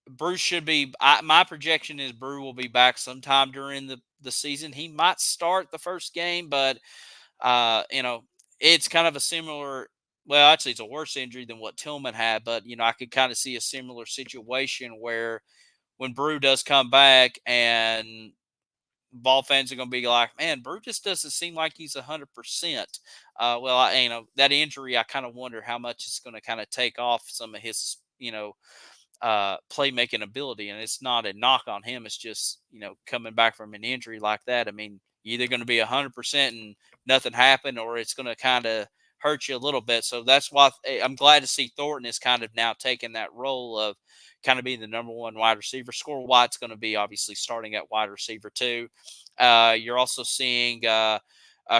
Bruce should be. My projection is Brew will be back sometime during the season. He might start the first game, but it's kind of a similar. Well, actually, it's a worse injury than what Tillman had, but I could kind of see a similar situation where when Brew does come back and ball fans are going to be like, man, Brew just doesn't seem like he's 100%. That injury, I kind of wonder how much it's going to kind of take off some of his, playmaking ability. And it's not a knock on him. It's just, coming back from an injury like that. I mean, you're either going to be 100% and nothing happened, or it's going to kind of hurt you a little bit. So that's why I'm glad to see Thornton is kind of now taking that role of kind of being the number one wide receiver. Score White's going to be obviously starting at wide receiver too. You're also seeing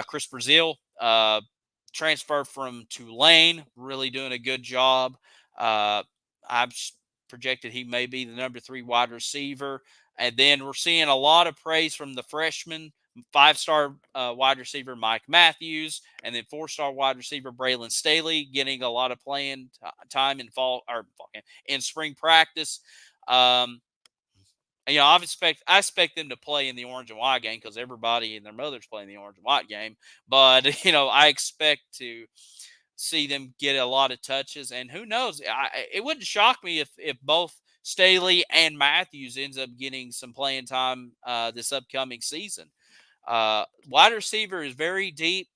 Chris Brazil transfer from Tulane, really doing a good job. I've projected he may be the number 3 wide receiver. And then we're seeing a lot of praise from the freshman, 5-star wide receiver Mike Matthews, and then 4-star wide receiver Braylon Staley getting a lot of playing time in in spring practice. I expect them to play in the orange and white game because everybody and their mother's playing the orange and white game. But I expect to see them get a lot of touches, and who knows? It wouldn't shock me if both Staley and Matthews ends up getting some playing time this upcoming season. Wide receiver is very deep,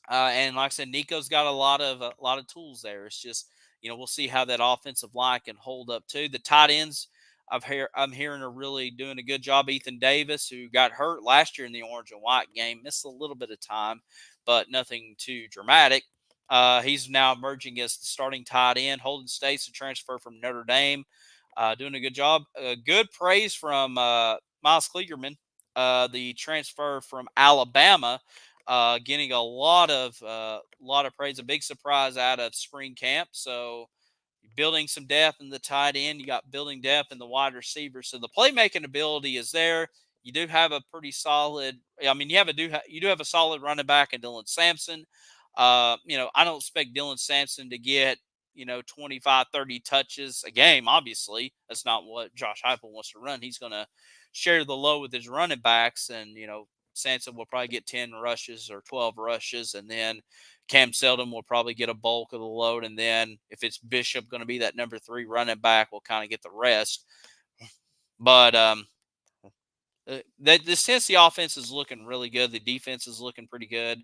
and like I said, Nico's got a lot of tools there. It's just we'll see how that offensive line can hold up too. The tight ends I'm hearing are really doing a good job. Ethan Davis, who got hurt last year in the orange and white game, missed a little bit of time, but nothing too dramatic. He's now emerging as the starting tight end. Holden States, a transfer from Notre Dame, doing a good job. Good praise from Miles Kligerman, the transfer from Alabama, getting a lot of praise. A big surprise out of spring camp. So building some depth in the tight end. You got building depth in the wide receiver. So the playmaking ability is there. You do have a pretty solid. I mean, you do have a solid running back in Dylan Sampson. I don't expect Dylan Sampson to get 25, 30 touches a game. Obviously, that's not what Josh Heupel wants to run. He's going to share the load with his running backs, and Sampson will probably get 10 rushes or 12 rushes, and then Cam Seldon will probably get a bulk of the load, and then if it's Bishop going to be that number 3 running back, we'll kind of get the rest. But this Tennessee offense is looking really good. The defense is looking pretty good.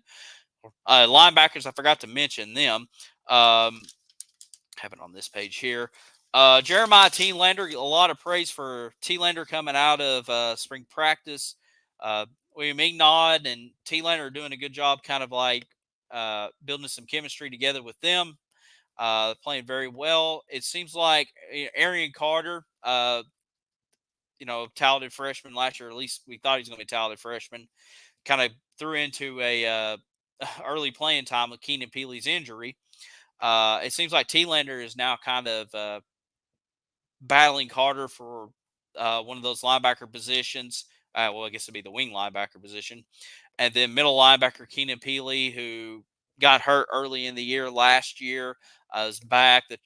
Linebackers, I forgot to mention them. Have it on this page here. Jeremiah Telander, a lot of praise for Telander coming out of spring practice. William Ignod and Telander are doing a good job kind of like building some chemistry together with them, playing very well. It seems like Arian Carter, talented freshman last year, at least we thought he was going to be a talented freshman, kind of threw into a early playing time with Keenan Peely's injury. It seems like Telander is now kind of battling Carter for one of those linebacker positions. I guess it'd be the wing linebacker position. And then middle linebacker Keenan Peely, who got hurt early in the year last year, is back. The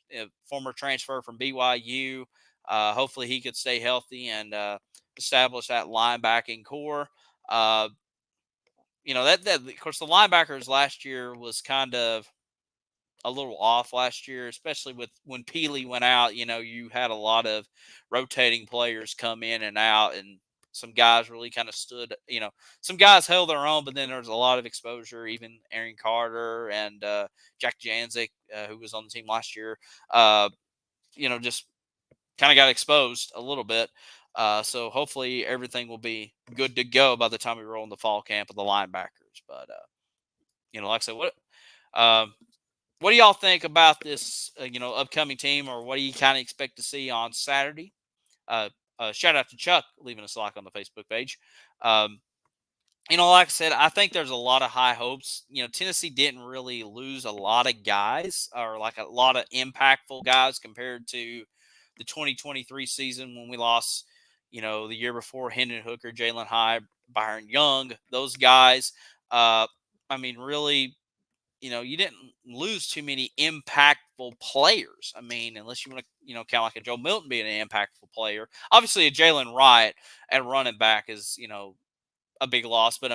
former transfer from BYU. Hopefully he could stay healthy and establish that linebacking core. That of course the linebackers last year was kind of a little off last year, especially with when Peely went out. You had a lot of rotating players come in and out, and some guys really kind of stood. Some guys held their own, but then there was a lot of exposure. Even Aaron Carter and Jack Janzik, who was on the team last year, just kind of got exposed a little bit. So hopefully everything will be good to go by the time we roll in the fall camp of the linebackers. But like I said, um, what do y'all think about this, upcoming team, or what do you kind of expect to see on Saturday? Uh, Shout out to Chuck leaving us a like on the Facebook page. Um, like I said, I think there's a lot of high hopes. Tennessee didn't really lose a lot of guys or like a lot of impactful guys compared to the 2023 season when we lost, the year before Hendon Hooker, Jalen High, Byron Young, those guys. Really, you didn't lose too many impactful players. Unless you want to, count like a Joe Milton being an impactful player. Obviously, a Jalen Wright at running back is, a big loss, but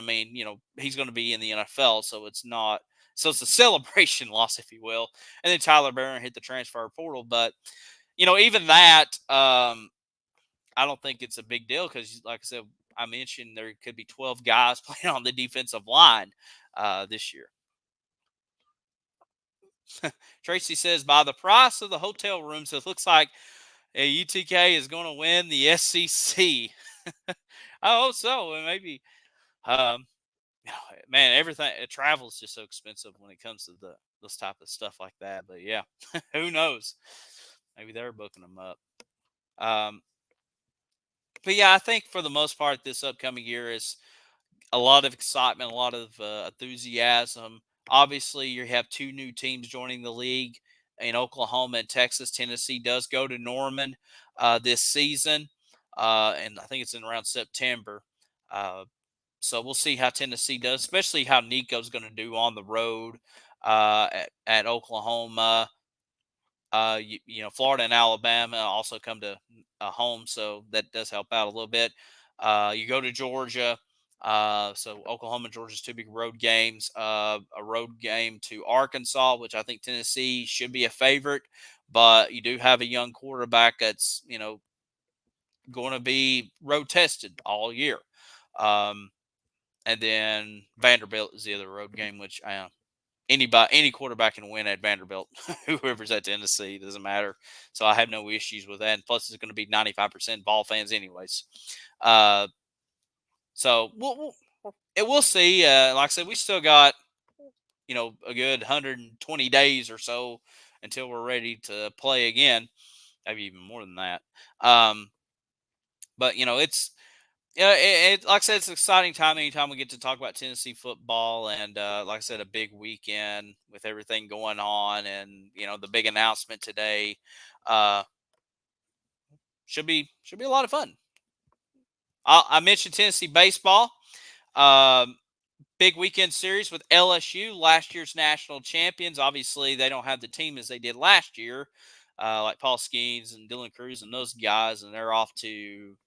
he's going to be in the NFL, so it's not. So it's a celebration loss, if you will. And then Tyler Barron hit the transfer portal, but even that, I don't think it's a big deal because, like I said, I mentioned there could be 12 guys playing on the defensive line this year. Tracy says, by the price of the hotel rooms, it looks like a UTK is going to win the SEC. I hope so. And maybe, um, man, everything travel is just so expensive when it comes to this type of stuff like that. But yeah, who knows? Maybe they're booking them up. But yeah, I think for the most part, this upcoming year is a lot of excitement, a lot of enthusiasm. Obviously, you have two new teams joining the league in Oklahoma and Texas. Tennessee does go to Norman this season, and I think it's in around September. So we'll see how Tennessee does, especially how Nico's going to do on the road at Oklahoma. Florida and Alabama also come to home, so that does help out a little bit. You go to Georgia. So Oklahoma and Georgia's two big road games. A road game to Arkansas, which I think Tennessee should be a favorite, but you do have a young quarterback that's going to be road tested all year. And then Vanderbilt is the other road game, which any quarterback can win at Vanderbilt. Whoever's at Tennessee, doesn't matter. So I have no issues with that. And plus, it's going to be 95% ball fans, anyways. So we'll see. Like I said, we still got a good 120 days or so until we're ready to play again. Maybe even more than that. But it's like I said, it's an exciting time anytime we get to talk about Tennessee football, and like I said, a big weekend with everything going on, and the big announcement today should be a lot of fun. I mentioned Tennessee baseball, big weekend series with LSU, last year's national champions. Obviously, they don't have the team as they did last year, like Paul Skeens and Dylan Cruz and those guys, and they're off to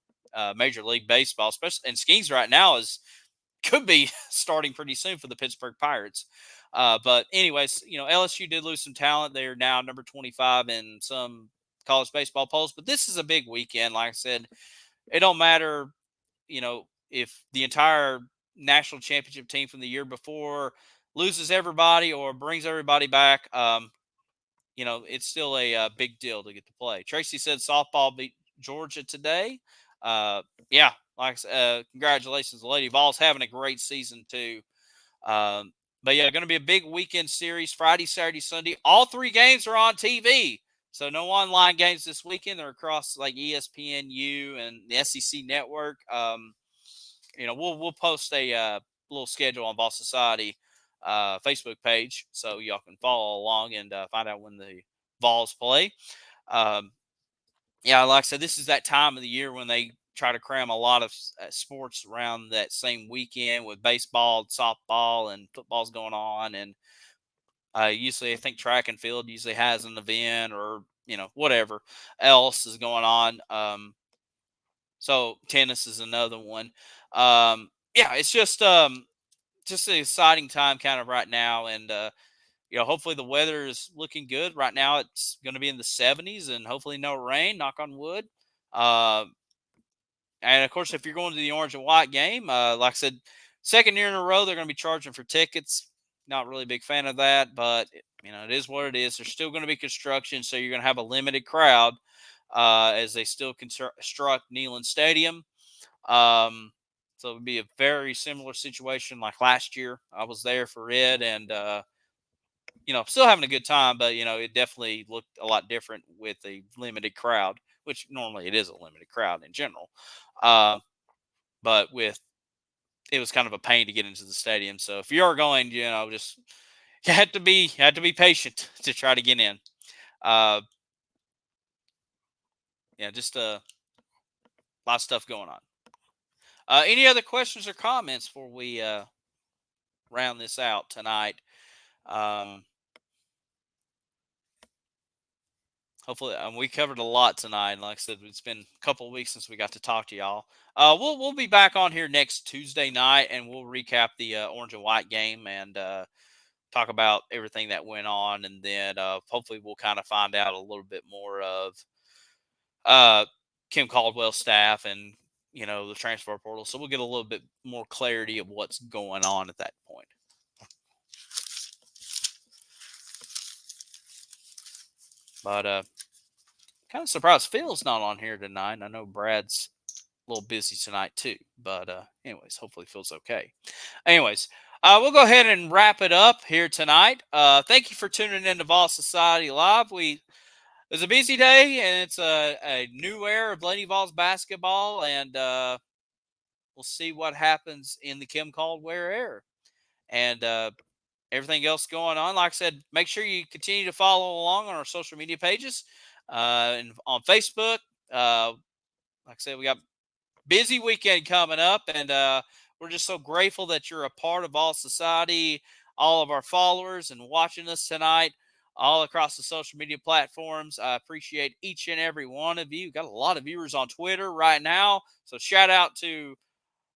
Major League Baseball, especially. And Skeens right now could be starting pretty soon for the Pittsburgh Pirates. But anyways, LSU did lose some talent. They are now number 25 in some college baseball polls. But this is a big weekend. Like I said, it don't matter, if the entire national championship team from the year before loses everybody or brings everybody back. It's still a big deal to get to play. Tracy said softball beat Georgia today. Yeah, congratulations, the Lady Vols having a great season too. But yeah, going to be a big weekend series. Friday, Saturday, Sunday. All three games are on TV. So no online games this weekend. They're across like ESPNU and the SEC network. We'll post a little schedule on Vol Society Facebook page so y'all can follow along and find out when the Vols play. Yeah, like I said, this is that time of the year when they try to cram a lot of sports around that same weekend with baseball, softball, and football's going on. And usually, I think track and field usually has an event or whatever else is going on. So tennis is another one. Yeah, it's just an exciting time kind of right now, and hopefully the weather is looking good. Right now, it's going to be in the 70s, and hopefully no rain. Knock on wood. And of course, if you're going to the orange and white game, like I said, second year in a row, they're going to be charging for tickets. Not really a big fan of that, but it is what it is. There's still going to be construction, so you're going to have a limited crowd. as they still construct Neyland Stadium. So it would be a very similar situation like last year. I was there for it, and still having a good time, but it definitely looked a lot different with a limited crowd, which normally it is a limited crowd in general. Uh, but with it was kind of a pain to get into the stadium. So if you are going, just you had to be patient to try to get in. Uh, yeah, just a lot of stuff going on. Any other questions or comments before we round this out tonight? Um, Hopefully, we covered a lot tonight. And like I said, it's been a couple of weeks since we got to talk to y'all. We'll be back on here next Tuesday night, and we'll recap the orange and white game and talk about everything that went on, and then hopefully we'll kind of find out a little bit more of uh, Kim Caldwell's staff and the transfer portal. So we'll get a little bit more clarity of what's going on at that point. But kind of surprised Phil's not on here tonight. I know Brad's a little busy tonight too. But anyways, hopefully Phil's okay. Anyways, we'll go ahead and wrap it up here tonight. Thank you for tuning in to Vol Society Live. It was a busy day, and it's a new era of Lady Vols basketball, and we'll see what happens in the Kim Caldwell era. And everything else going on. Like I said, make sure you continue to follow along on our social media pages and on Facebook. Like I said, we got busy weekend coming up, and we're just so grateful that you're a part of Vol Society, all of our followers, and watching us tonight all across the social media platforms. I appreciate each and every one of you. Got a lot of viewers on Twitter right now, so shout out to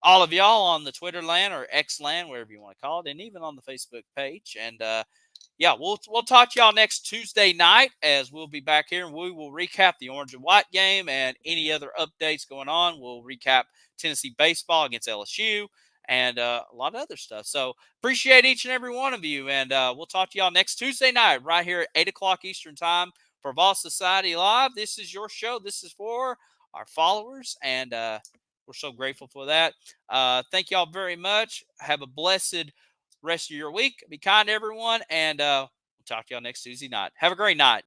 all of y'all on the Twitter land or X land, wherever you want to call it, and even on the Facebook page. And yeah, we'll talk to y'all next Tuesday night as we'll be back here and we will recap the orange and white game and any other updates going on. We'll recap Tennessee baseball against LSU and a lot of other stuff. So appreciate each and every one of you, and we'll talk to y'all next Tuesday night right here at 8 o'clock Eastern time for Vol Society Live. This is your show. This is for our followers, and we're so grateful for that. Thank y'all very much. Have a blessed rest of your week. Be kind to everyone, and we'll talk to y'all next Tuesday night. Have a great night.